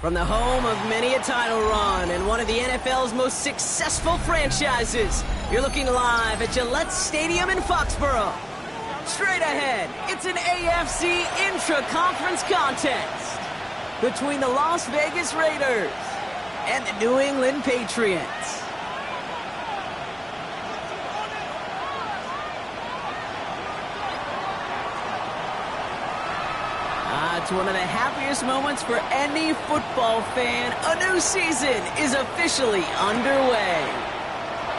From the home of many a title run and one of the NFL's most successful franchises, you're looking live at Gillette Stadium in Foxborough. Straight ahead, it's an AFC intra-conference contest between the Las Vegas Raiders and the New England Patriots. It's one of the happiest moments for any football fan. A new season is officially underway.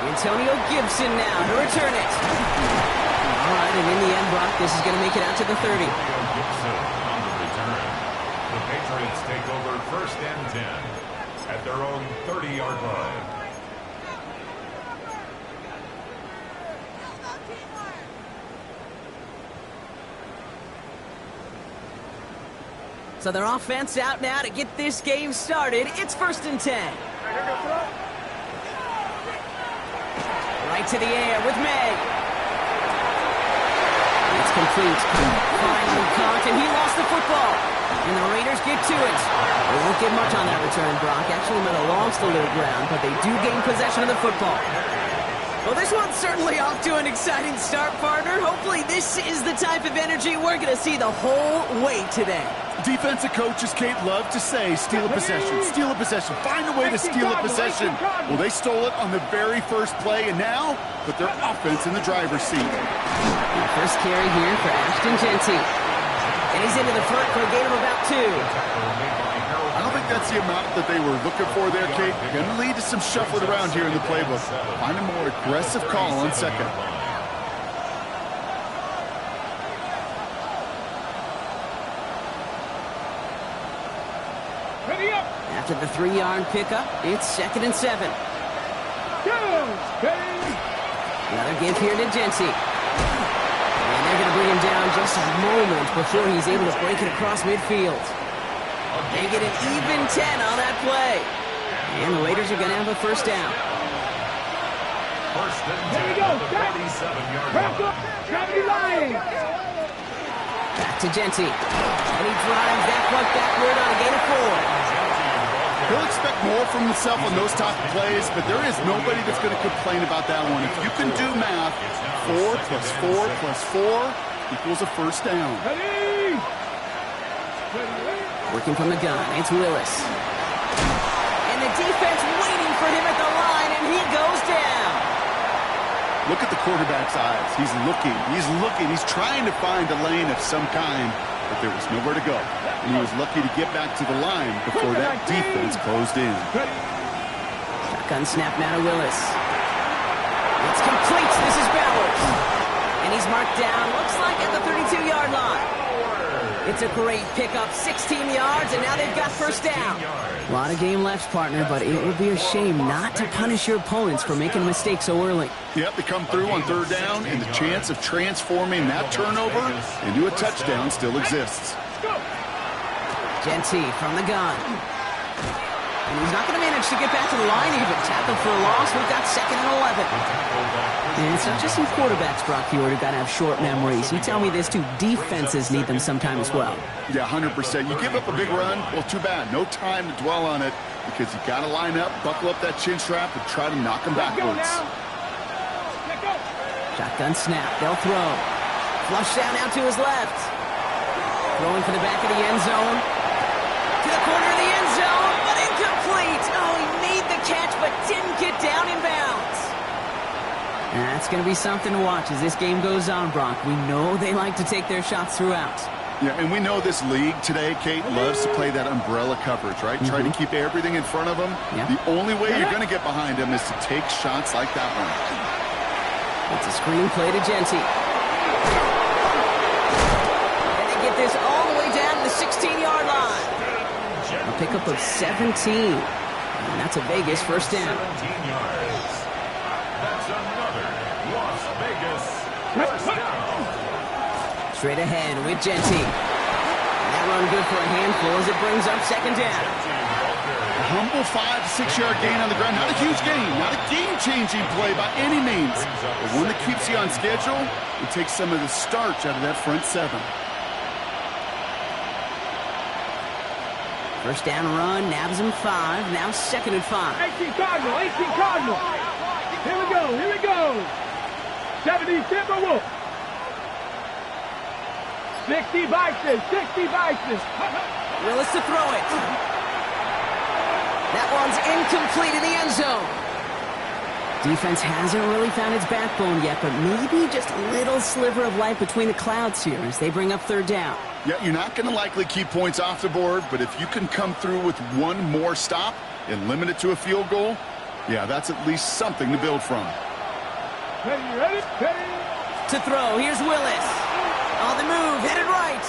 Antonio Gibson now to return it. All right, and in the end, Brock, this is going to make it out to the 30. Antonio Gibson on the return. The Patriots take over 1st and 10 at their own 30-yard line. So their offense out now to get this game started. It's 1st and 10. Right to the air with May. It's complete. Finally caught, and he lost the football. And the Raiders get to it. They won't get much on that return, Brock. Actually might have lost a little ground, but they do gain possession of the football. Well, this one's certainly off to an exciting start, partner. Hopefully this is the type of energy we're going to see the whole way today. Defensive coaches, Kate, love to say, steal a possession, find a way to steal a possession. Well, they stole it on the very first play, and now put their offense in the driver's seat. First carry here for Ashton Jeanty. And he's into the front for a gain of about 2. I don't think that's the amount that they were looking for there, Kate. Going to lead to some shuffling around here in the playbook. Find a more aggressive call on second. After the 3-yard pickup, it's 2nd and 7. Another give here to Jeanty. And they're going to bring him down just a moment before he's able to break it across midfield. They get an even 10 on that play. And the Raiders are going to have a first down. 1st and 10 at the 47-yard line. Back to Jeanty. And he drives that punt backward on a gain of 4. He'll expect more from himself on those type of plays, but there is nobody that's going to complain about that one. If you can do math, 4 plus 4 plus 4 equals a first down. Working from the gun, it's Willis. And the defense waiting for him at the line, and he goes down. Look at the quarterback's eyes. He's looking. He's trying to find a lane of some kind, but there was nowhere to go. And he was lucky to get back to the line before that defense closed in. Shotgun snap now to Willis. It's complete. This is Bowers. And he's marked down, looks like at the 32-yard line. It's a great pickup, 16 yards, and now they've got first down. A lot of game left, partner, but it would be a shame not to punish your opponents for making a mistake so early. Yep, they come through on 3rd down, and the chance of transforming that turnover into a touchdown still exists. Jeanty from the gun. And he's not going to manage to get back to the line even. Tackled for a loss. We've got 2nd and 11. And it's not just some quarterbacks, Brock Huard, who got to have short memories. You tell me this too. Defenses need them sometime as well. Yeah, 100%. You give up a big run, well, too bad. No time to dwell on it because you got to line up, buckle up that chin strap, and try to knock them backwards. Shotgun snap. They'll throw. Flush down out to his left. Throwing for the back of the end zone. To the corner of the end zone, but incomplete. Oh, he made the catch, but didn't get down in bounds. And that's going to be something to watch as this game goes on, Brock. We know they like to take their shots throughout. Yeah, and we know this league today, Kate, loves to play that umbrella coverage, right? Try to keep everything in front of them. Yeah. The only way you're going to get behind them is to take shots like that one. It's a screen play to Jeanty. And they get this all the way down to the 16-yard line. A pickup of 17. And that's a Vegas first down. 17 yards. That's another Las Vegas first down. Straight ahead with Jeanty. That run good for a handful as it brings up 2nd down. A humble 5 to 6 yard gain on the ground. Not a huge gain, not a game-changing play by any means. But one that keeps you on schedule and takes some of the starch out of that front 7. First down run, nabs him 5. Now 2nd and 5. 18 Cardinal, 18 Cardinal. Here we go, here we go. 70 Timberwolves. 60 Bison, 60 Bison. Willis to throw it. That one's incomplete in the end zone. Defense hasn't really found its backbone yet, but maybe just a little sliver of light between the clouds here as they bring up 3rd down. Yeah, you're not going to likely keep points off the board, but if you can come through with one more stop and limit it to a field goal, yeah, that's at least something to build from. Ready. To throw, here's Willis. On the move, headed right.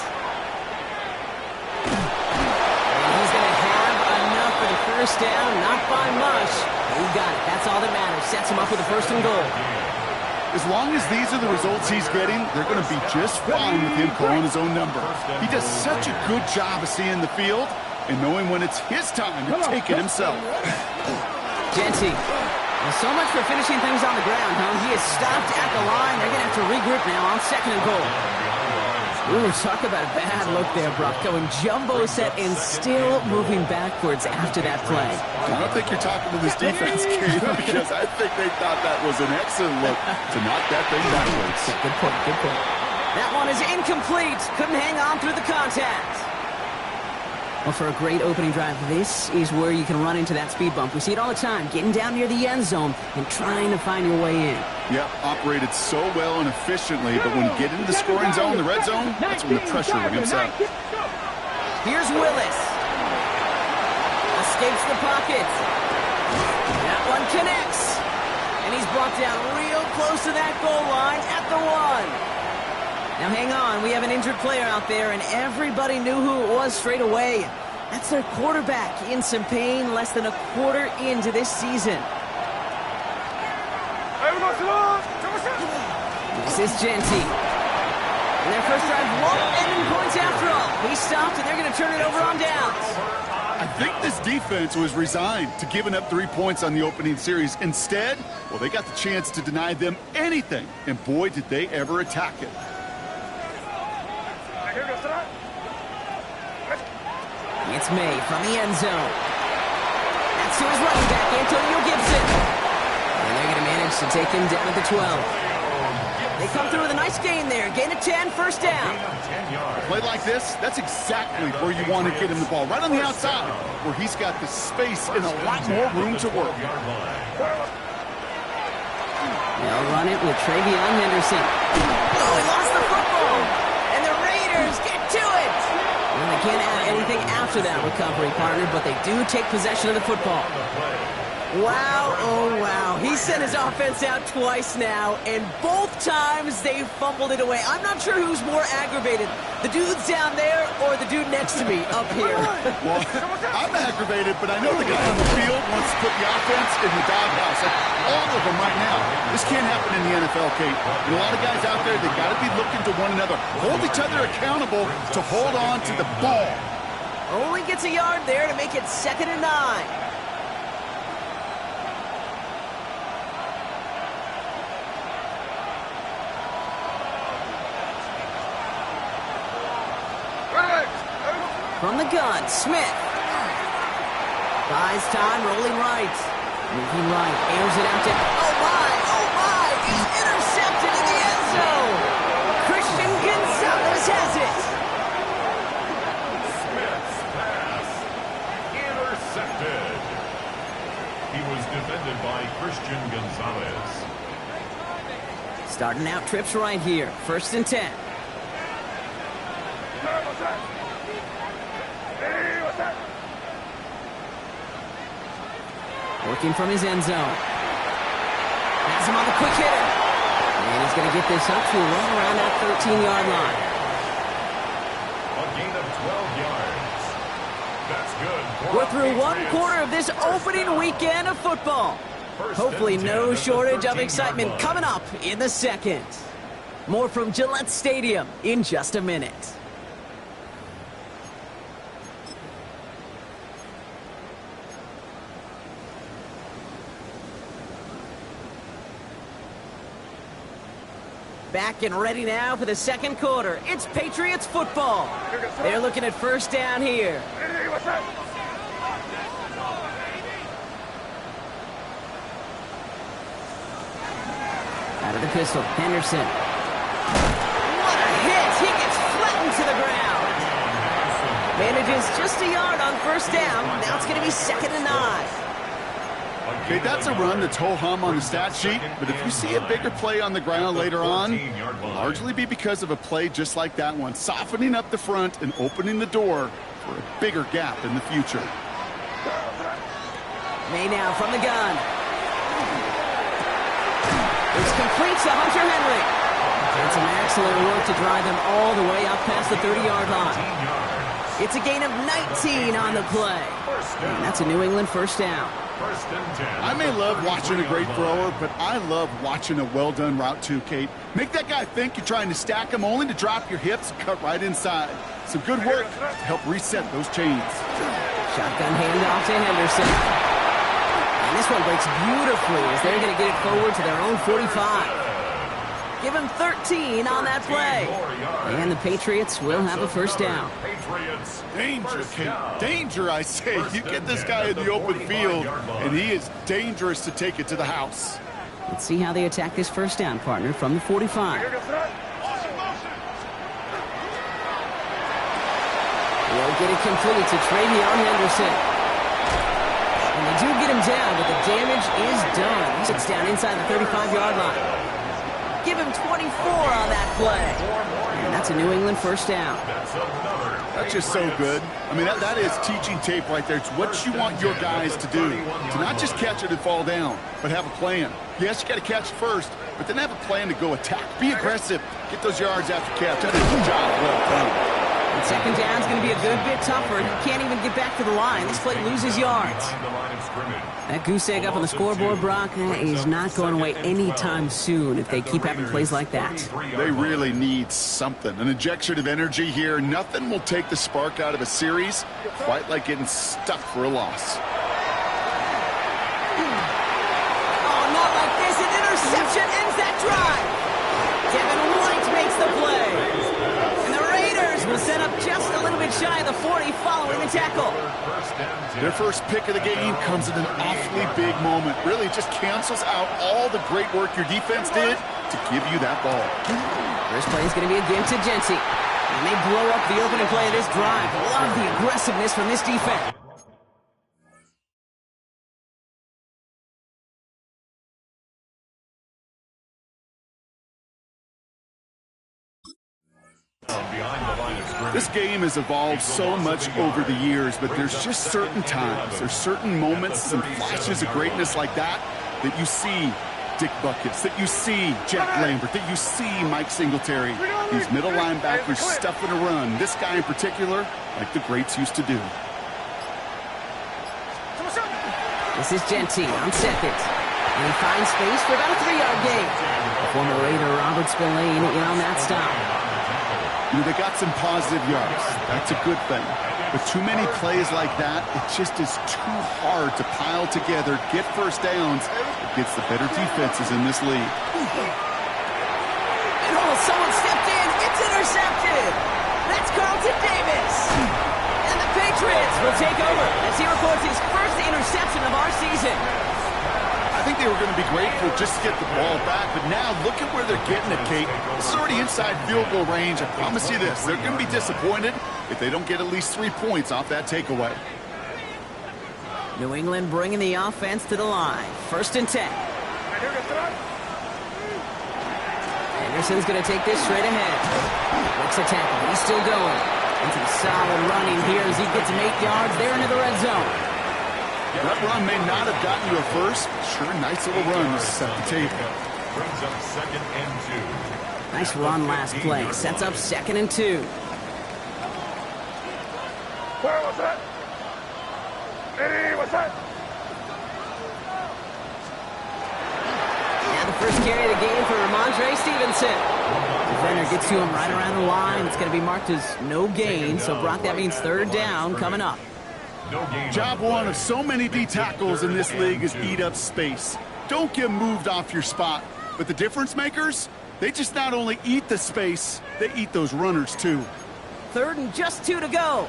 And he's going to have enough for the first down, not by much. He got it. That's all that matters. Sets him up with a 1st and goal. As long as these are the results he's getting, they're going to be just fine with him calling his own number. He does such a good job of seeing the field and knowing when it's his time to take it himself. Jeanty. Well, so much for finishing things on the ground, huh? He is stopped at the line. They're going to have to regroup now on 2nd and goal. Ooh, talk about a bad look there, Brock. Going jumbo set and still moving backwards after that play. I don't think you're talking to this defense, Kate, because I think they thought that was an excellent look to knock that thing backwards. Good point, good point. That one is incomplete. Couldn't hang on through the contact. Well, for a great opening drive, this is where you can run into that speed bump. We see it all the time, getting down near the end zone and trying to find your way in. Yep, operated so well and efficiently, but when you get into the scoring zone, the red zone, that's when the pressure ramps up. Here's Willis. Escapes the pocket. That one connects. And he's brought down real close to that goal line at the 1. Now hang on, we have an injured player out there, and everybody knew who it was straight away. That's their quarterback in some pain, less than a quarter into this season. This is Jeanty. And their first drive won't end in points after all. He stopped, and they're going to turn it over on downs. I think this defense was resigned to giving up 3 points on the opening series. Instead, well, they got the chance to deny them anything, and boy, did they ever attack it. It's May from the end zone. That's to his running back, Antonio Gibson. And they're going to manage to take him down at the 12. They come through with a nice gain there. Gain of 10, first down. A play like this, that's exactly where you want to get him the ball. Right on the outside, where he's got the space and a lot more room to work. They'll run it with Travion Henderson. Oh, he lost the football. And the Raiders get to it. And they can't add anything after that recovery, partner, but they do take possession of the football. Wow, oh wow. He sent his offense out twice now, and both times they fumbled it away. I'm not sure who's more aggravated, the dudes down there or the dude next to me up here. Well, I'm aggravated, but I know the guy on the field wants to put the offense in the doghouse. All of them right now. This can't happen in the NFL, Kate. And a lot of guys out there, they got to be looking to one another. Hold each other accountable to hold on to the ball. Only gets a yard there to make it 2nd and 9. From the gun, Smith. Buys time, rolling right. Moving right, airs it out to... Oh my! He's intercepted in the end zone! Christian Gonzalez has it! Smith's pass intercepted. He was defended by Christian Gonzalez. Starting out trips right here. 1st and 10. Working from his end zone. Has him on the quick hitter. And he's going to get this up to right around that 13-yard line. A gain of 12 yards. That's good. We're through one quarter of this opening weekend of football. Hopefully no shortage of excitement coming up in the second. More from Gillette Stadium in just a minute. Back and ready now for the second quarter. It's Patriots football. They're looking at first down here. Out of the pistol, Henderson. What a hit! He gets flattened to the ground. Manages just a yard on first down. Now it's going to be 2nd and 9. Okay, that's a run that's ho-hum on the stat sheet, but if you see a bigger play on the ground later on, it'll largely be because of a play just like that one, softening up the front and opening the door for a bigger gap in the future. May now from the gun. It's complete to Hunter Henry. And some excellent work to drive them all the way up past the 30-yard line. It's a gain of 19 on the play. And that's a New England first down. I may love watching a great thrower, but I love watching a well-done route too, Kate. Make that guy think you're trying to stack him only to drop your hips and cut right inside. Some good work to help reset those chains. Shotgun handoff to Henderson. And this one breaks beautifully as they're going to get it forward to their own 45. Give him 13 on that play. And the Patriots will have a first down. Danger, Kate. Danger, I say. You get this guy in the open field, and he is dangerous to take it to the house. Let's see how they attack this first down, partner, from the 45. Will get it complete to Travion Henderson. And they do get him down, but the damage is done. He sits down inside the 35-yard line. Give him 24 on that play. And that's a New England first down. That's just so good. I mean, that is teaching tape right there. It's what you want your guys to do. To not just catch it and fall down, but have a plan. Yes, you got to catch first, but then have a plan to go attack. Be aggressive. Get those yards after catch. That is a job well done. And second down's going to be a good bit tougher. He can't even get back to the line. This play loses yards. That goose egg up on the scoreboard, Brock, is not going away anytime soon if they keep having plays like that. They really need something. An injection of energy here. Nothing will take the spark out of a series quite like getting stuck for a loss. Oh, not like this. An interception ends that drive. Devin White makes the play. And the Raiders will set up just a little bit shy of the 40 following the tackle. Their first pick of the game comes at an awfully big moment. Really just cancels out all the great work your defense did to give you that ball. First play is going to be again to Genty. And they blow up the opening play of this drive. Love the aggressiveness from this defense. This game has evolved so much over the years, but there's just certain times, there's certain moments and flashes of greatness like that that you see Dick Butkus, that you see Jack Lambert, that you see Mike Singletary. These middle linebackers stuffing a run. This guy in particular, like the greats used to do. This is Genty on second. And he finds space for about a 3-yard gain. Former Raider Robert Spillane in on that stop. You know, they got some positive yards. That's a good thing. But too many plays like that, it just is too hard to pile together, get first downs against the better defenses in this league. And someone stepped in. It's intercepted. That's Carlton Davis. And the Patriots will take over as he records his first interception of our season. I think they were going to be grateful just to get the ball back, but now look at where they're getting it, Kate. This is already inside field goal range. I promise you this, they're going to be disappointed if they don't get at least 3 points off that takeaway. New England bringing the offense to the line. 1st and 10. Anderson's going to take this straight ahead. Looks a tackle. He's still going. Into the solid running here as he gets him 8 yards there into the red zone. That run may not have gotten you a first. Sure, nice little run to set the table. Brings up 2nd and 2. Nice run last play. Sets up 2nd and 2. Where was that? Eddie, what's that? Yeah, the first carry of the game for Ramondre Stevenson. Defender gets to him right around the line. It's going to be marked as no gain. So, Brock, that means 3rd down coming up. Job one of so many D tackles in this league is eat up space. Don't get moved off your spot. But the difference makers, they just not only eat the space, they eat those runners too. 3rd and just 2 to go.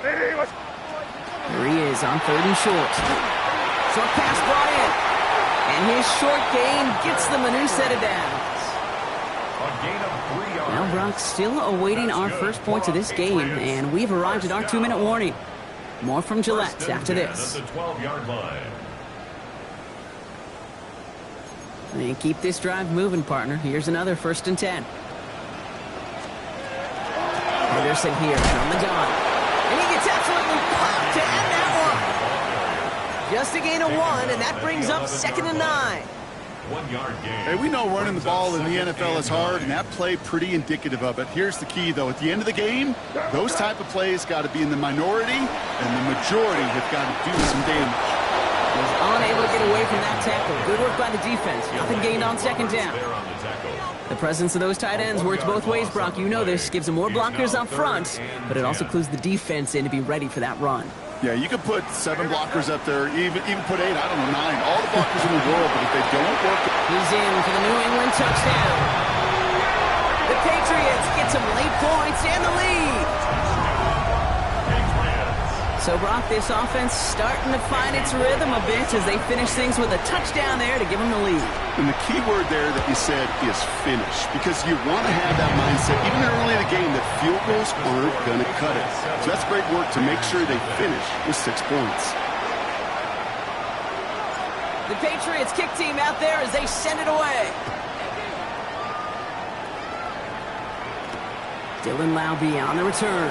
Here he is on 3rd and short. Short pass brought in. And his short gain gets them a new set of downs. A gain of 3 yards. Now Brock still awaiting our first points of this game, and we've arrived at our 2-minute warning. More from Gillette after this. At the 12-yard line. And keep this drive moving, partner. Here's another 1st and 10. Henderson here on the gun. And he gets absolutely popped to end that one. Just a gain of 1, and that brings up 2nd and 9. 1 yard gain. Hey, we know running the ball in the NFL is hard, and that play pretty indicative of it. Here's the key, though. At the end of the game, those type of plays got to be in the minority, and the majority have got to do some damage. Was unable to get away from that tackle. Good work by the defense. Nothing gained on 2nd down. The presence of those tight ends works both ways, Brock. You know this. Gives them more blockers up front, but it also clues the defense in to be ready for that run. Yeah, you could put 7 blockers up there, even put 8, I don't know, 9. All the blockers in the world, but if they don't work... He's in for the New England touchdown. The Patriots get some late points and the lead. So, Brock, this offense starting to find its rhythm a bit as they finish things with a touchdown there to give them the lead. And the key word there that you said is finish, because you want to have that mindset, even early in the game, that field goals aren't going to cut it. So that's great work to make sure they finish with 6 points. The Patriots kick team out there as they send it away. Dylan Laube on the return.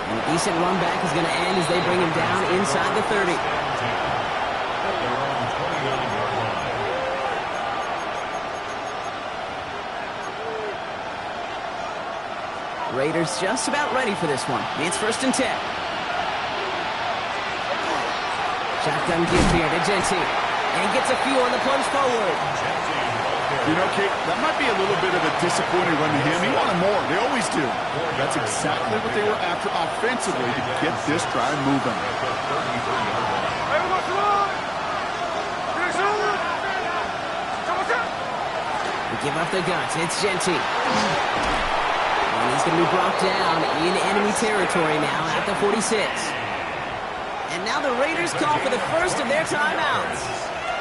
And a decent run back is going to end as they bring him down inside the 30. Raiders just about ready for this one. It's 1st and 10. Shotgun give here to Jeanty. And he gets a few on the plunge forward. You know, Kate, that might be a little bit of a disappointing run to him. He wanted more. They always do. That's exactly what they were after offensively to get this drive moving. They give up the guts. It's Jeanty. And he's going to be brought down in enemy territory now at the 46. And now the Raiders call for the first of their timeouts.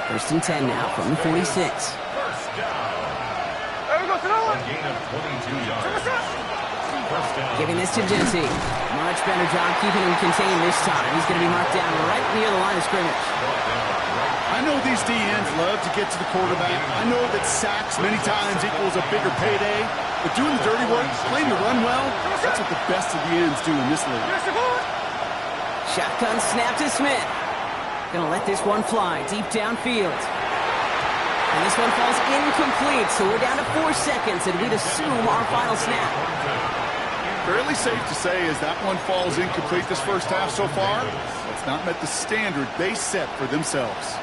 1st and 10 now from the 46. Giving this to Jeanty. Much better job keeping him contained this time. He's going to be marked down right near the line of scrimmage. I know these DNs love to get to the quarterback. I know that sacks many times equals a bigger payday. But doing the dirty work, playing the run well, that's what the best of the ends do in this league. Shotgun snap to Smith. Gonna let this one fly deep downfield. And this one falls incomplete, so we're down to 4 seconds, and we'd assume our final snap. Fairly safe to say as that one falls incomplete this first half so far, it's not met the standard they set for themselves.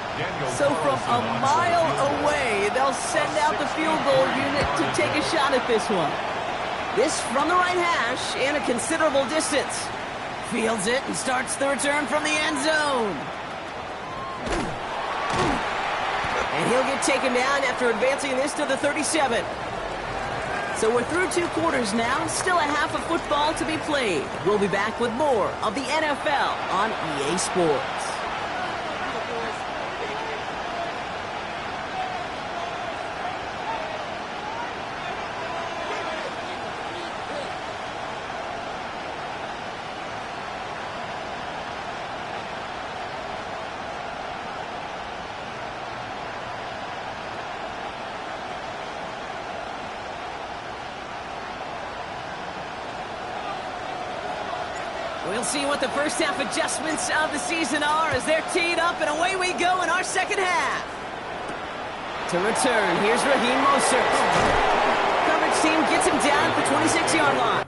So from a mile away, they'll send out the field goal unit to take a shot at this one. This from the right hash and a considerable distance. Fields it and starts the return from the end zone. And he'll get taken down after advancing this to the 37. So we're through 2 quarters now, still a half of football to be played. We'll be back with more of the NFL on EA Sports. We'll see what the first half adjustments of the season are as they're teed up, and away we go in our second half. To return, here's Raheem Mostert. Coverage team gets him down at the 26-yard line.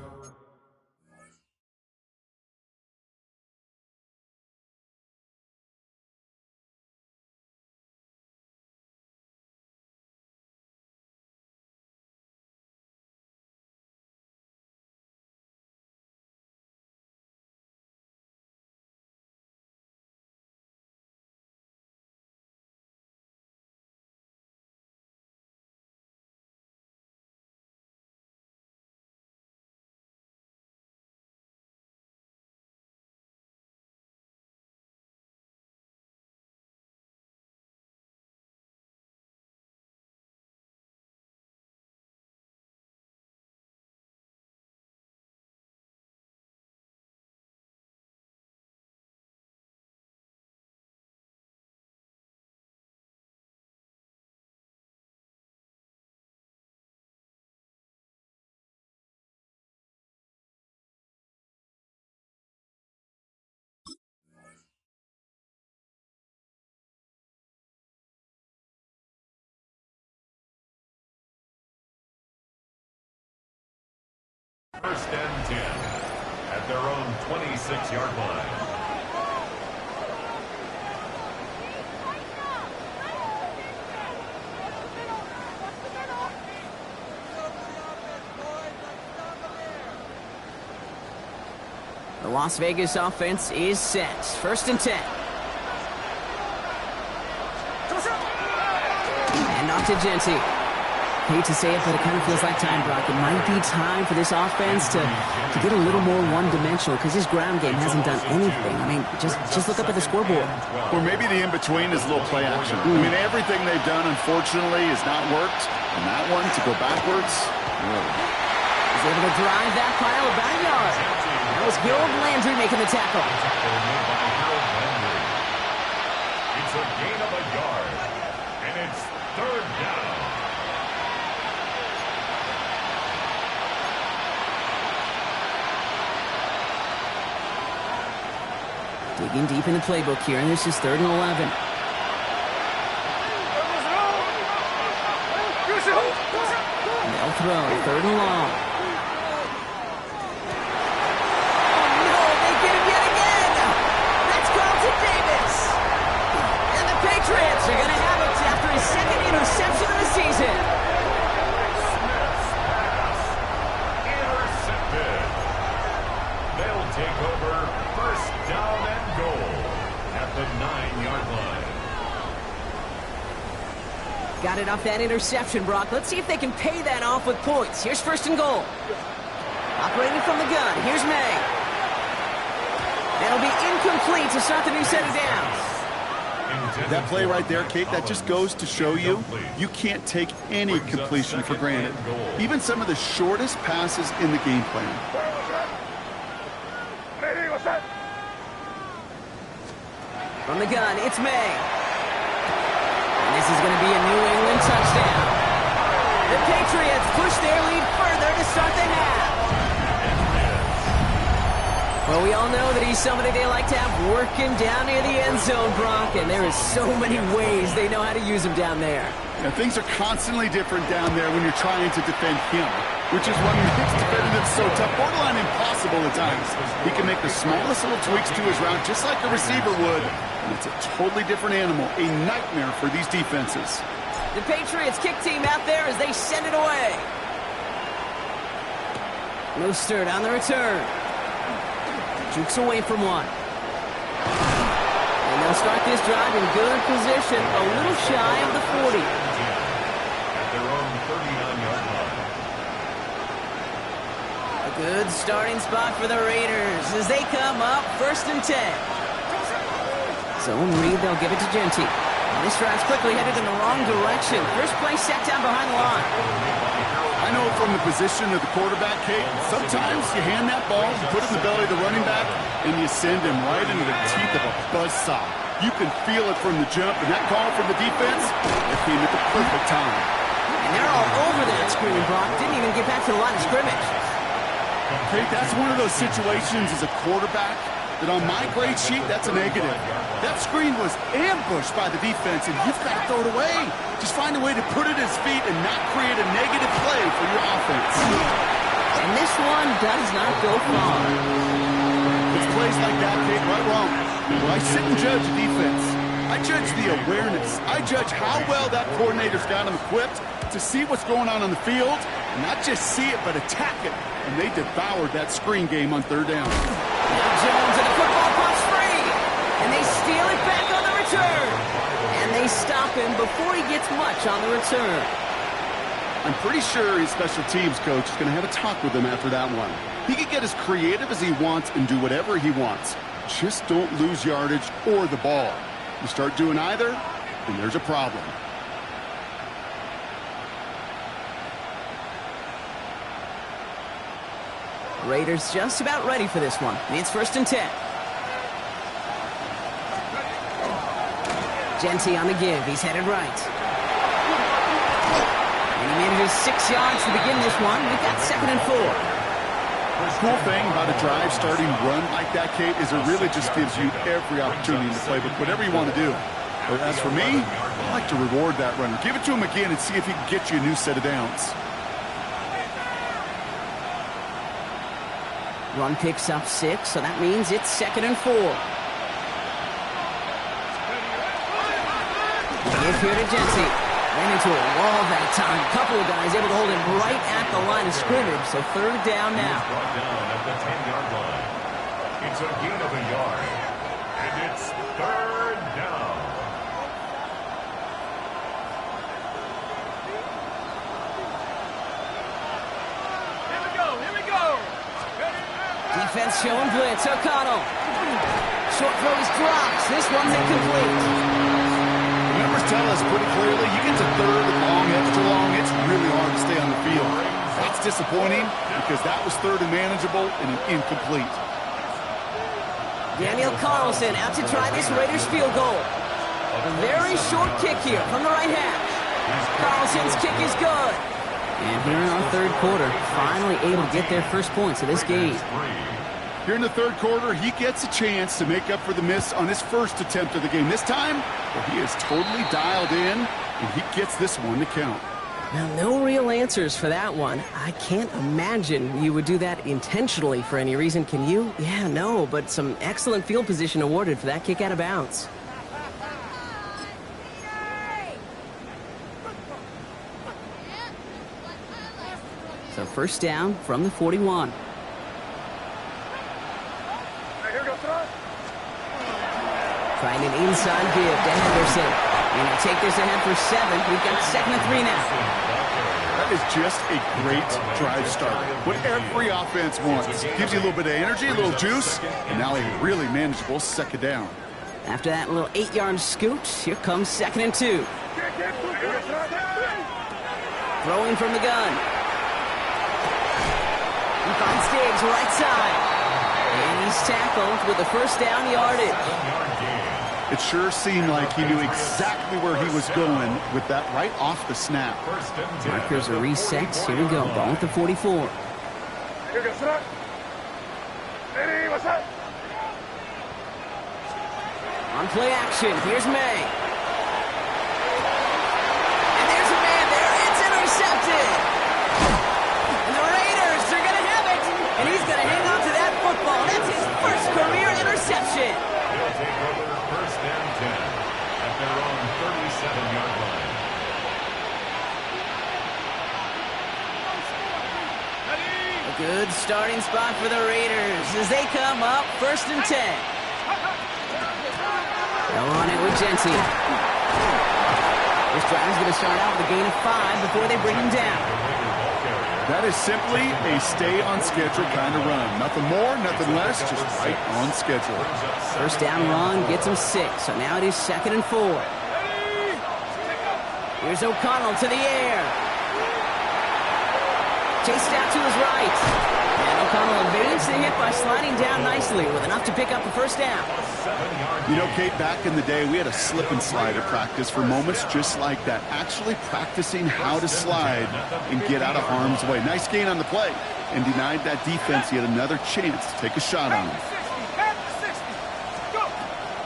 First and 10 at their own 26-yard line. The Las Vegas offense is set. First and 10. And off to Jeanty. Hate to say it, but it kind of feels like time, Brock. It might be time for this offense to get a little more one-dimensional because his ground game hasn't done anything. I mean, just look up at the scoreboard. Or maybe the in-between is a little play action. I mean, everything they've done, unfortunately, has not worked. And that one, to go backwards, really. He's able to drive that pile about a yard. That was Harold Landry making the tackle. It's a gain of a yard, and it's third down. Digging deep in the playbook here, and this is 3rd and 11. And they'll throw, 3rd and long. Oh no, they get him yet again! That's Carlton Davis! And the Patriots are going to have it after his 2nd interception of the season. Intercepted. They'll take over first down and goal at the 9-yard line. Got it off that interception, Brock. Let's see if they can pay that off with points. Here's 1st and goal. Operating from the gun. Here's May. That'll be incomplete to start the new set of downs. That play right there, Kate, that just goes to show you, you can't take any completion for granted. Even some of the shortest passes in the game plan. From the gun, it's May. And this is going to be a New England touchdown. The Patriots push their lead further to start the half. Well, we all know that he's somebody they like to have working down near the end zone, Brock, and there is so many ways they know how to use him down there. Now, things are constantly different down there when you're trying to defend him, which is what makes defending him so tough, borderline impossible at times. He can make the smallest little tweaks to his route just like a receiver would, and it's a totally different animal, a nightmare for these defenses. The Patriots kick team out there as they send it away. Mostert on the return. Jukes away from one. And they'll start this drive in good position, a little shy of the 40. At their own 39-yard line. A good starting spot for the Raiders as they come up 1st and 10. Zone read, they'll give it to Jeanty. This drive's quickly headed in the wrong direction. First play set down behind the line. I know from the position of the quarterback, Kate, sometimes you hand that ball, you put it in the belly of the running back, and you send him right into the teeth of a buzzsaw. You can feel it from the jump, and that call from the defense, that came at the perfect time. And they're all over that screen, Brock. Didn't even get back to the line of scrimmage. Kate, that's one of those situations as a quarterback that on my grade sheet, that's a negative. That screen was ambushed by the defense, and you've got to throw it away. Just find a way to put it at his feet and not create a negative play for your offense. And this one does not go far. It's plays like that, Kate, right wrong. Well, I sit and judge defense. I judge the awareness. I judge how well that coordinator's got him equipped to see what's going on the field, and not just see it, but attack it. And they devoured that screen game on 3rd down. Now Jones and the football pops free. And they steal it back on the return. And they stop him before he gets much on the return. I'm pretty sure his special teams coach is going to have a talk with him after that one. He can get as creative as he wants and do whatever he wants. Just don't lose yardage or the ball. You start doing either, and there's a problem. Raiders just about ready for this one. It's 1st and 10. Jeanty on the give. He's headed right. And he manages 6 yards to begin this one. We've got 2nd and 4. The cool thing about a drive starting run like that, Kate, is it really just gives you every opportunity to play with whatever you want to do. But as for me, I like to reward that runner. Give it to him again and see if he can get you a new set of downs. Run picks up 6, so that means it's 2nd and 4. Give here to Jency. Ran into a wall that time. A couple of guys able to hold him right at the line of scrimmage, so 3rd down now. He's brought down at the 10-yard line. It's a gain of a yard, and it's 3rd down. Here we go. Defense showing blitz. O'Connell. Short throw is dropped. This one's incomplete. The numbers tell us pretty clearly, you get to 3rd and long, extra long, it's really hard to stay on the field. That's disappointing because that was 3rd and manageable and an incomplete. Daniel Carlson out to try this Raiders field goal. A very short kick here from the right hash. Carlson's kick is good. And here in our 3rd quarter, finally able to get their first points of this game. Here in the 3rd quarter, he gets a chance to make up for the miss on his first attempt of the game. This time, well, he is totally dialed in, and he gets this one to count. Now, no real answers for that one. I can't imagine you would do that intentionally for any reason. Can you? Yeah, no, but some excellent field position awarded for that kick out of bounds. So 1st down from the 41. Trying an inside give to Henderson. And he'll take this ahead for 7. We've got 2nd and 3 now. That is just a great drive start. What every offense wants. Gives you a little bit of energy, a little juice, and now a really manageable 2nd down. After that little 8-yard scoot, here comes 2nd and 2. Throwing from the gun. He finds Diggs right side. And he's tackled with the 1st down yardage. It sure seemed like he knew exactly where he was going with that right off the snap. Markers are reset. Here we go. Ball at the 44. On play action. Here's May. And there's a man there. It's intercepted. And the Raiders are going to have it. And he's going to hang on to that football. That's his first career interception. They'll take over 1st and 10 at their own 37-yard line. A good starting spot for the Raiders as they come up 1st and 10. They'll run it with Jency. This drive is going to start out with a gain of 5 before they bring him down. That is simply a stay-on-schedule kind of run. Nothing more, nothing less, just right on schedule. 1st down run gets him 6, so now it is 2nd and 4. Here's O'Connell to the air. Chased out to his right. And O'Connell evades the hit by sliding down nicely with enough to pick up the 1st down. You know, Kate, back in the day, we had a slip and slide at practice for moments just like that. Actually practicing how to slide and get out of harm's way. Nice gain on the play and denied that defense yet another chance to take a shot on him.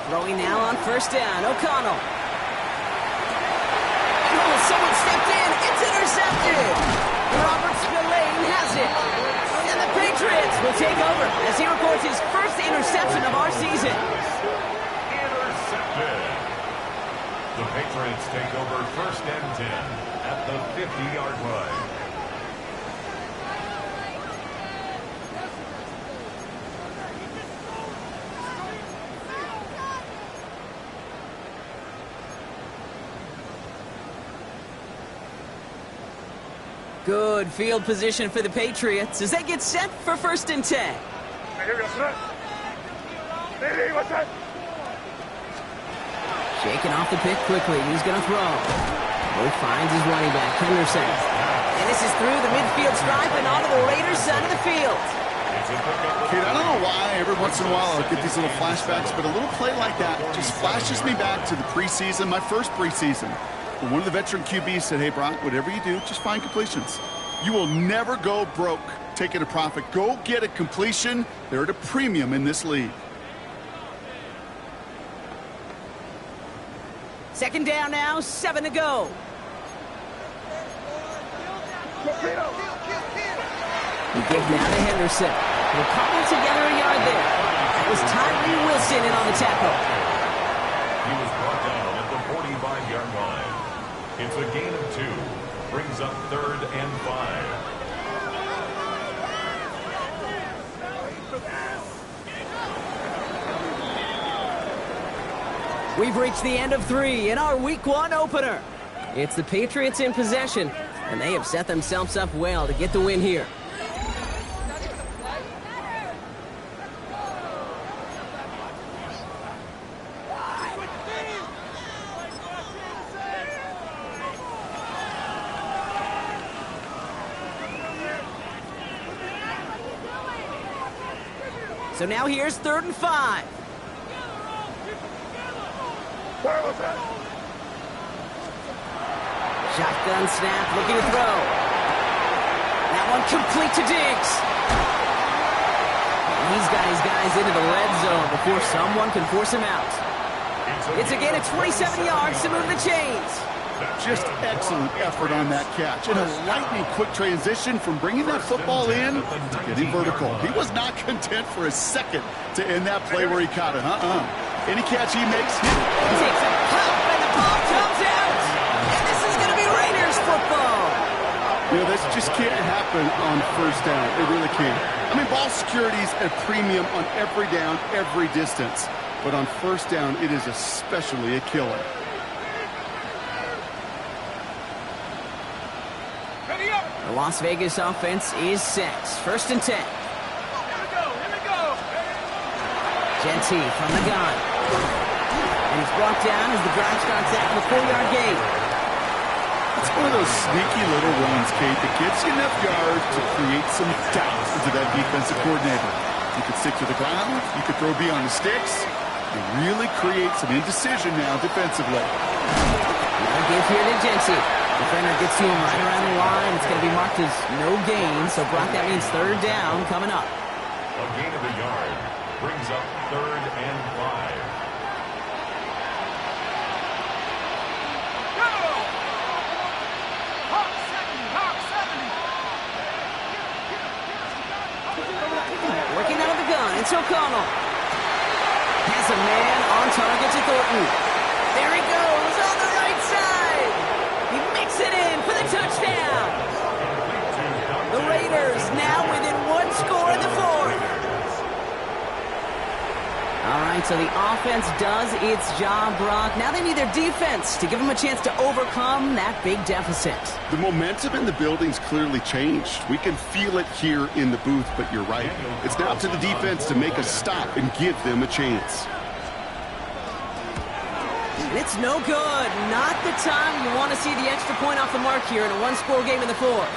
Throwing now on 1st down. O'Connell. Oh, someone stepped in. It's intercepted. Robert Spillane has it. And the Patriots will take over as he records his first interception of our season. Intercepted. The Patriots take over 1st and 10 at the 50-yard line. Good field position for the Patriots as they get set for 1st and 10. Shaking off the pick quickly. He's going to throw. Both finds his running back, Henderson. And this is through the midfield stripe and onto the Raiders side of the field. Kid, I don't know why every once in a while I'll get these little flashbacks, but a little play like that just flashes me back to the preseason, my first preseason. When one of the veteran QBs said, hey, Brock, whatever you do, just find completions. You will never go broke taking a profit. Go get a completion. They're at a premium in this league. 2nd down now, 7 to go. The kick now to Henderson. We'll cobble together a yard there. That was Tyree Wilson in on the tackle. He was brought down at the 45-yard line. It's a gain of 2. Brings up 3rd and 5. We've reached the end of 3 in our Week 1 opener. It's the Patriots in possession, and they have set themselves up well to get the win here. So now here's 3rd and 5. Shotgun snap, looking to throw. That one complete to Diggs. And he's got his guys into the red zone before someone can force him out. It's a gain of 27 yards to move the chains. Just excellent effort on that catch. And a lightning quick transition from bringing that football in to getting vertical. He was not content for a second to end that play where he caught it. Any catch he makes, he takes a hop and the ball comes out. And this is going to be Raiders football. You know, this just can't happen on first down. It really can't. I mean, ball security's a premium on every down, every distance. But on first down, it is especially a killer. The Las Vegas offense is set. 1st and 10. Here we go. Genty from the gun. And he's brought down as the drive starts out with a 4-yard gain. It's one of those sneaky little runs, Kate, that gets you enough yards to create some doubt into that defensive coordinator. You could stick to the ground. You could throw beyond the sticks. You really create some indecision now defensively. Another give here to Genty. Defender gets to him right around the line. It's going to be marked as no gain. So, Brock, that means 3rd down coming up. A gain of a yard brings up 3rd and 5. Working out of the gun. It's O'Connell. Has a man on target to Thornton. There he goes on the right side. He makes it in for the touchdown. The Raiders now within 1 score in the 4th. All right, so the offense does its job, Brock. Now they need their defense to give them a chance to overcome that big deficit. The momentum in the building's clearly changed. We can feel it here in the booth, but you're right. It's now up to the defense to make a stop and give them a chance. And it's no good. Not the time you want to see the extra point off the mark here in a 1-score game in the 4th.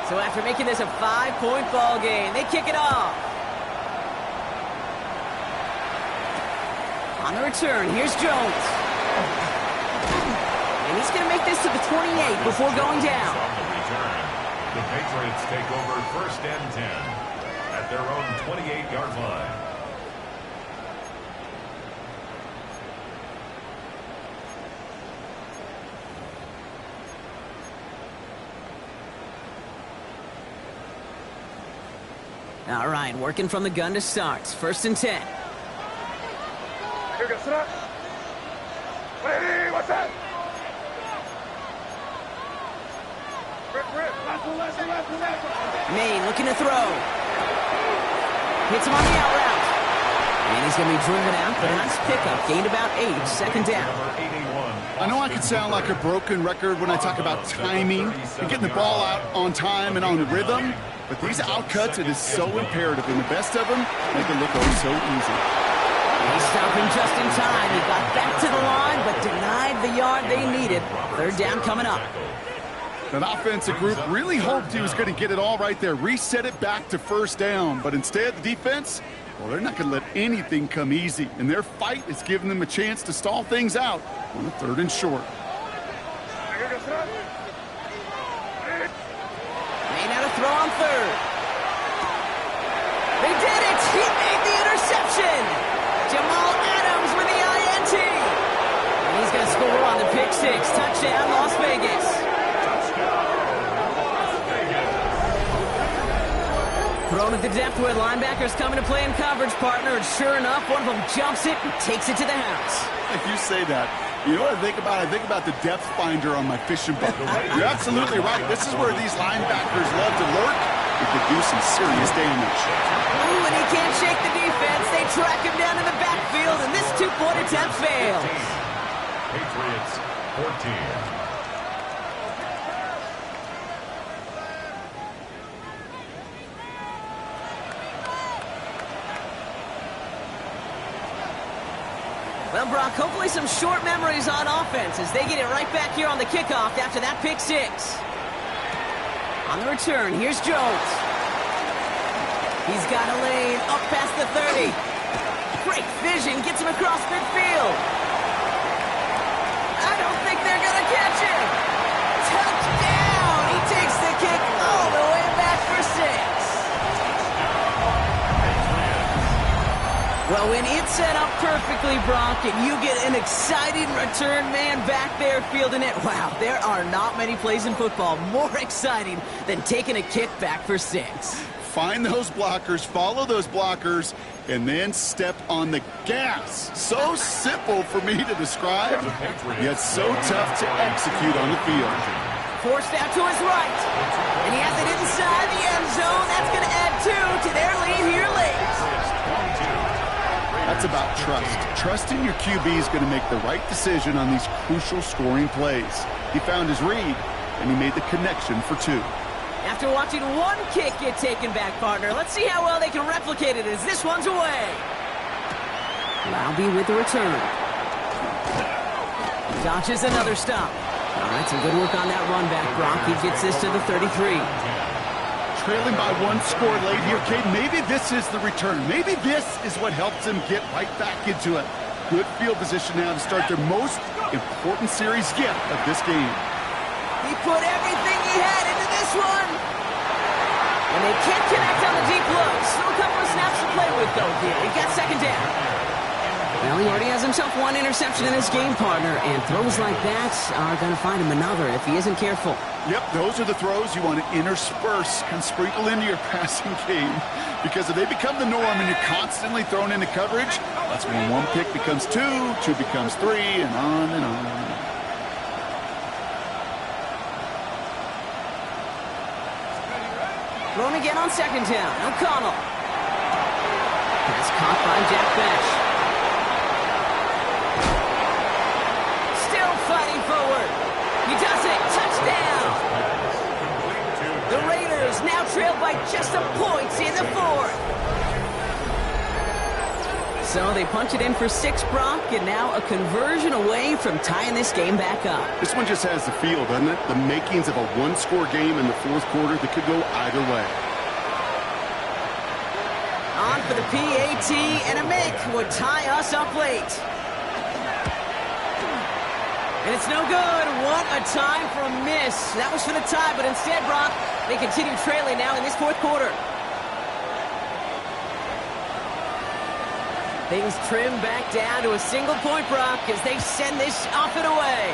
So after making this a 5-point ball game, they kick it off. On the return, here's Jones. And he's going to make this to the 28 before going down. On the return, the Patriots take over 1st and 10 at their own 28-yard line. All right, working from the gun to start. 1st and 10. What's that? Maine looking to throw. Hits him on the out route. And he's going to be driven out, but a nice pickup. Gained about 8. 2nd down. I know I can sound like a broken record when I talk about timing and getting the ball out on time and on rhythm, but these outcuts, it is so imperative, and the best of them make it look oh so easy. He stopped him just in time. He got back to the line, but denied the yard they needed. 3rd down coming up. That offensive group really hoped he was going to get it all right there, reset it back to 1st down, but instead the defense, well, they're not going to let anything come easy, and their fight is giving them a chance to stall things out on the 3rd and short. Maine out of throw on 3rd. They did it! He made the interception! Jamal Adams with the six. Touchdown, Las Vegas. Thrown at the depth where linebackers coming to play in coverage, partner, and sure enough, one of them jumps it and takes it to the house. You say that. You know what I think about? I think about the depth finder on my fishing boat. You're absolutely right. This is where these linebackers love to lurk. It could do some serious damage. Ooh, and he can't shake the defense. They track him down in the backfield, and this two-point attempt fails. Patriots 14. Well, Brock, hopefully some short memories on offense as they get it right back here on the kickoff after that pick six. On the return, here's Jones. He's got a lane up past the 30. Great vision, gets him across midfield. I don't think they're going to catch him. Touchdown! He takes the kick all the way back for six. Well, when it's set up perfectly, Brock, and you get an exciting return man back there fielding it, wow, there are not many plays in football more exciting than taking a kick back for six. Find those blockers, follow those blockers, and then step on the gas. So simple for me to describe, yet so tough to execute on the field. Forced out to his right, and he has it inside the end zone. That's going to add two to their lead here late. That's about trust. Trusting your QB is going to make the right decision on these crucial scoring plays. He found his read, and he made the connection for two. After watching one kick get taken back, partner, let's see how well they can replicate it as this one's away. Laube with the return. Dodges another stop. All right, some good work on that run back, Brock. He gets this to the 33. Trailing by one score late here, Cade. Maybe this is the return. Maybe this is what helps them get right back into it. Good field position now to start their most important series yet of this game. He put everything he had into this one. And they can't connect on the deep look. Still a couple of snaps to play with, though, here. He got second down. Well, he already has himself one interception in this game, partner, and throws like that are going to find him another if he isn't careful. Yep, those are the throws you want to intersperse and sprinkle into your passing game, because if they become the norm and you're constantly thrown into coverage, that's when one pick becomes two, two becomes three, and on and on. Thrown again on second down. O'Connell. Pass caught by Jack Bech. Still fighting forward. He does it. Touchdown. The Raiders now trail by just a point in the fourth. So they punch it in for six, Brock, and now a conversion away from tying this game back up. This one just has the feel, doesn't it? The makings of a one-score game in the fourth quarter that could go either way. On for the PAT, and a make would tie us up late. And it's no good. What a time for a miss. That was for the tie, but instead, Brock, they continue trailing now in this fourth quarter. Things trim back down to a single point, Brock, as they send this off and away.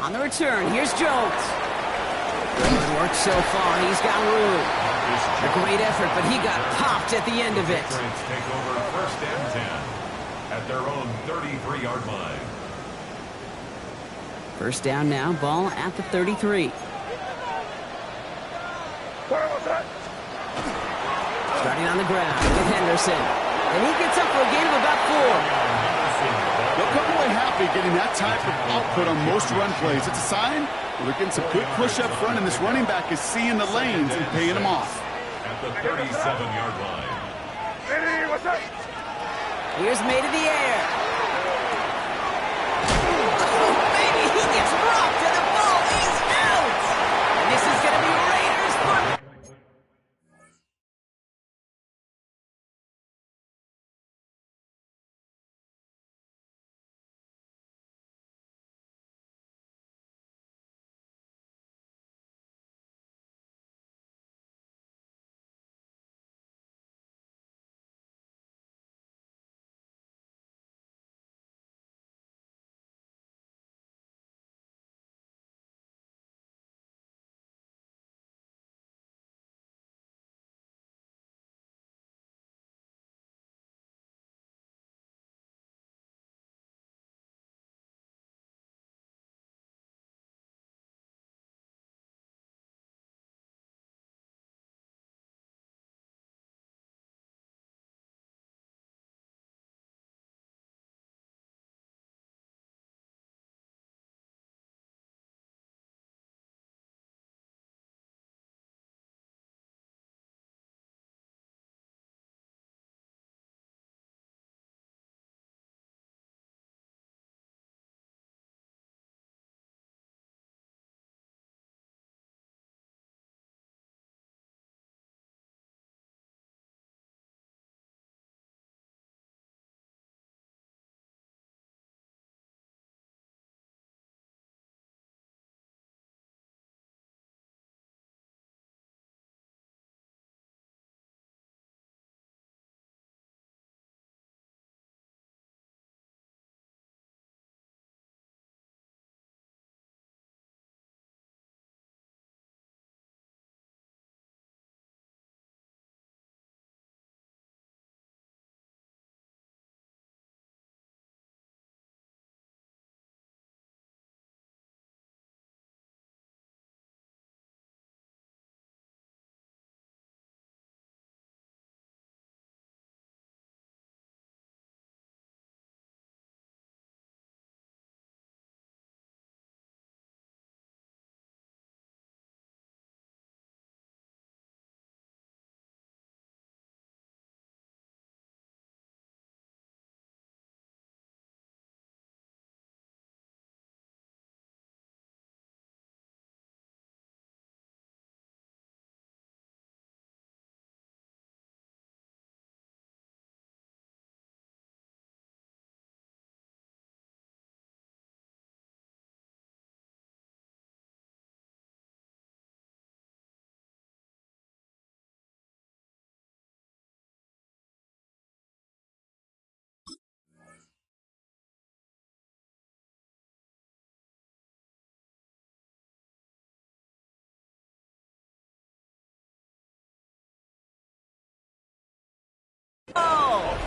On the return, here's Jones. Great work so far. He's got room. A great effort, but he got popped at the end of it. Patriots take over first and 10 at their own 33-yard line. First down now, ball at the 33. Starting on the ground with Henderson. And he gets up for a gain of about 4. They'll come away happy getting that type of output on most run plays. It's a sign well, they're getting some good push up front, and this running back is seeing the lanes and paying them off. At the 37-yard line. Here's made in the air.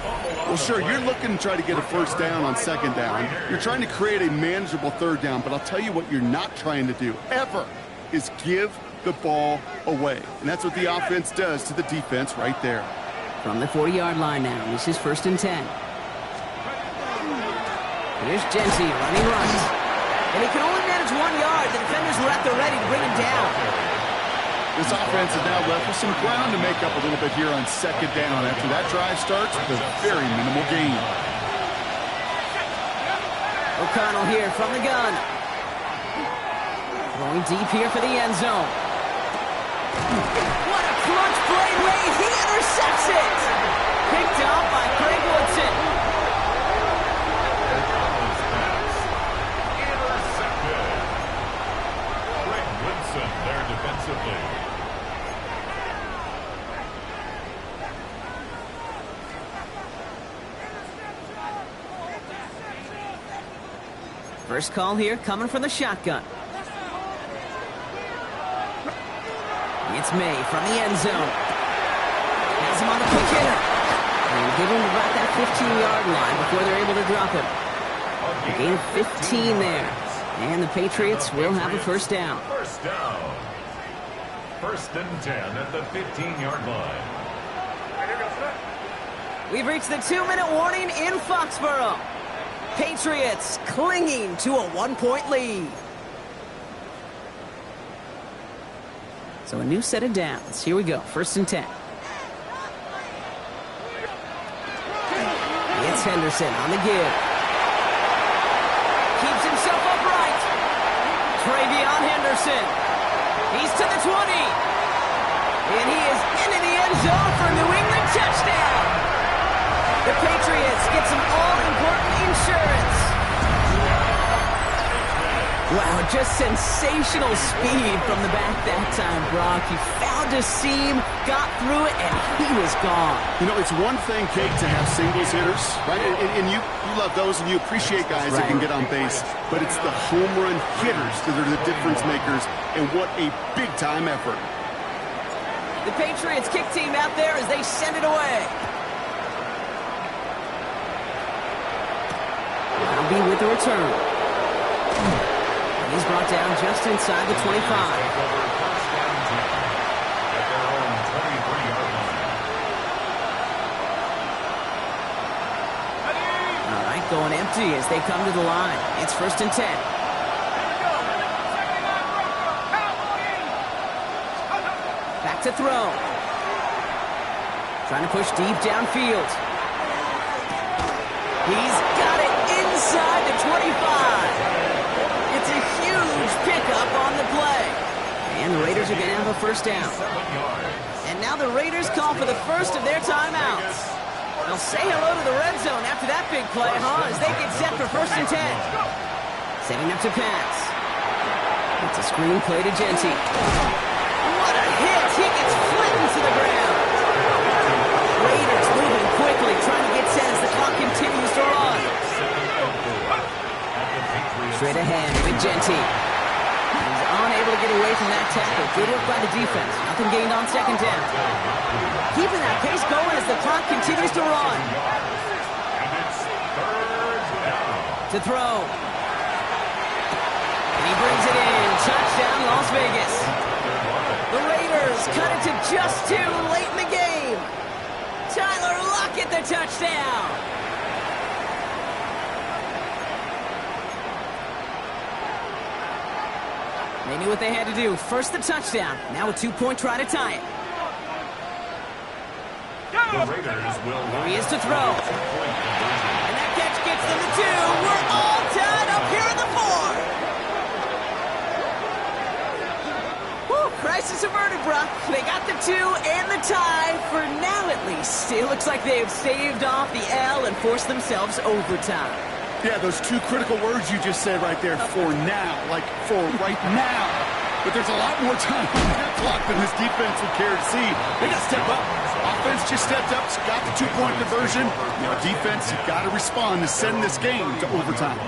Well, sure, you're looking to try to get a first down on second down. You're trying to create a manageable third down, but I'll tell you what you're not trying to do, ever, is give the ball away. And that's what the offense does to the defense right there. From the 40-yard line now, this is 1st and 10. Here's Jeanty running right. And he can only manage 1 yard. The defenders were at the ready to bring him down. This offense is now left with some ground to make up a little bit here on second down after that drive starts with a very minimal gain. O'Connell here from the gun. Going deep here for the end zone. What a clutch play late. He intercepts it. Picked off by Craig Woodson. Intercepted. Craig Woodson there defensively. First call here coming from the shotgun. It's May from the end zone. Has him on the quick hitter. And give him about that 15-yard line before they're able to drop him. A gain of 15 there. And the Patriots will have a first down. First down. 1st and 10 at the 15-yard line. We've reached the 2-minute warning in Foxborough. Patriots clinging to a 1-point lead. So a new set of downs. Here we go. 1st and 10. It's Henderson on the give. Keeps himself upright. Travion Henderson. He's to the 20. And he is into the end zone for a New England touchdown. The Patriots get some all-important insurance. Wow, just sensational speed from the back that time, Brock. He found a seam, got through it, and he was gone. You know, it's one thing, Kate, to have singles hitters, right? And you love those, and you appreciate guys that can get on base. But it's the home run hitters that are the difference makers, and what a big-time effort. The Patriots kick team out there as they send it away. I'll be with the return. He's brought down just inside the 25. All right, going empty as they come to the line. It's 1st and 10. Back to throw. Trying to push deep downfield. He's got it inside the 25. It's a huge pickup on the play. And the Raiders are going to have a first down. And now the Raiders call for the first of their timeouts. They'll say hello to the red zone after that big play, huh? As they get set for 1st and 10. Setting up to pass. It's a screen play to Jeanty. What a hit! He gets flattened to the ground. Raiders moving quickly, trying to get set as the clock continues to run. Straight ahead with Jeanty. He's unable to get away from that tackle. Good work by the defense. Nothing gained on second down. Keeping that pace going as the clock continues to run. To throw. And he brings it in. Touchdown, Las Vegas. The Raiders cut it to just 2 late in the game. Tyler Lockett, the touchdown. They knew what they had to do. First the touchdown. Now a 2-point try to tie it. The Raiders will. Here he is to throw. And that catch gets them to 2. We're all tied up here in the 4. Woo, crisis averted, Brock. They got the 2 and the tie for now at least. It looks like they have staved off the L and forced themselves overtime. Yeah, those 2 critical words you just said right there, for now, like for right now. But there's a lot more time on that clock than this defense would care to see. They got to step up. Offense just stepped up, got the 2-point conversion. Now defense, you've got to respond to send this game to overtime.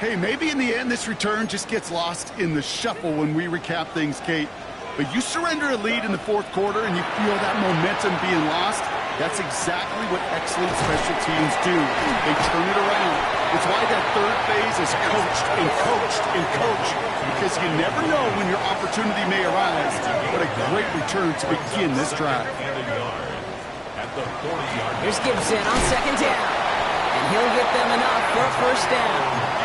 Hey, maybe in the end this return just gets lost in the shuffle when we recap things, Kate. But you surrender a lead in the 4th quarter and you feel that momentum being lost, That's exactly what excellent special teams do. They turn it around. It's why that third phase is coached and coached and coached, because you never know when your opportunity may arise. What a great return to begin this drive. Here's Gibson on second down, and he'll get them enough for a first down.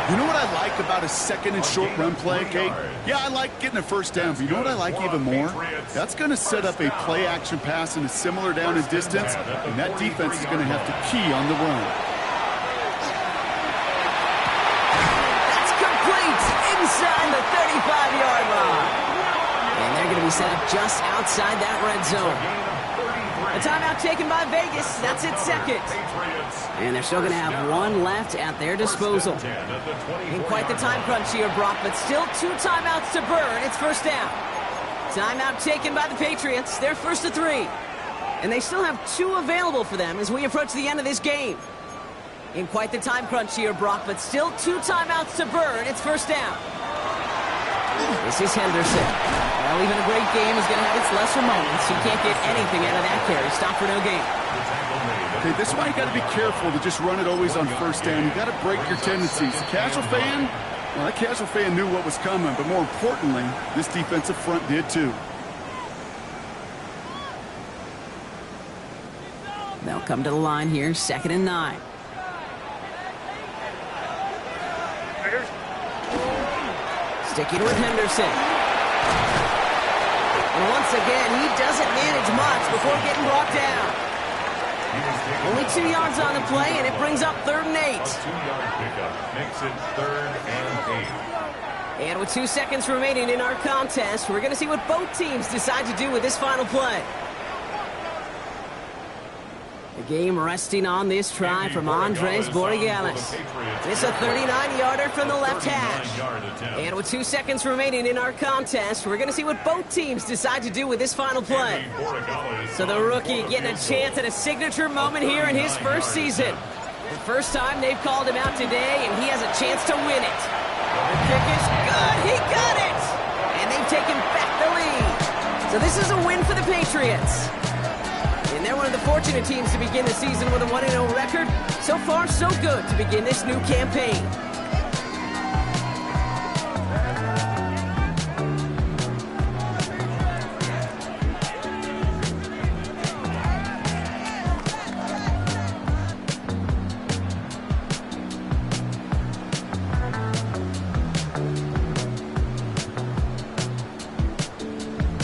You know what I like about a second and short run play, Kate? Yeah, I like getting a first down, but you know what I like even more? That's going to set up a play-action pass in a similar down and distance, and that defense is going to have to key on the run. That's complete inside the 35-yard line. And they're going to be set up just outside that red zone. A timeout taken by Vegas. That's its second. And they're still going to have one left at their disposal. In quite the time crunch here, Brock, but still 2 timeouts to burn. It's first down. Timeout taken by the Patriots. They're first to 3. And they still have 2 available for them as we approach the end of this game. In quite the time crunch here, Brock, but still 2 timeouts to burn. It's first down. This is Henderson. Well, even a great game is going to have its lesser moments. He can't get anything out of that carry. Stop for no gain. Okay, this is why you got to be careful to just run it always on first down. You got to break your tendencies. The casual fan, well, that casual fan knew what was coming, but more importantly, this defensive front did too. They'll come to the line here, 2nd and 9. Sticking with Henderson. And once again, he doesn't manage much before getting brought down. Only 2 yards on the play, and it brings up 3rd and 8. A 2-yard pickup makes it 3rd and 8. And with 2 seconds remaining in our contest, we're going to see what both teams decide to do with this final play. The game resting on this try from Andres Borregales. It's a 39-yarder from the left hash. And with 2 seconds remaining in our contest, we're going to see what both teams decide to do with this final play. So the rookie getting a chance at a signature moment here in his first season. The first time they've called him out today, and he has a chance to win it. The kick is good. He got it! And they've taken back the lead. So this is a win for the Patriots. And they're one of the fortunate teams to begin the season with a 1-0 record. So far, so good to begin this new campaign.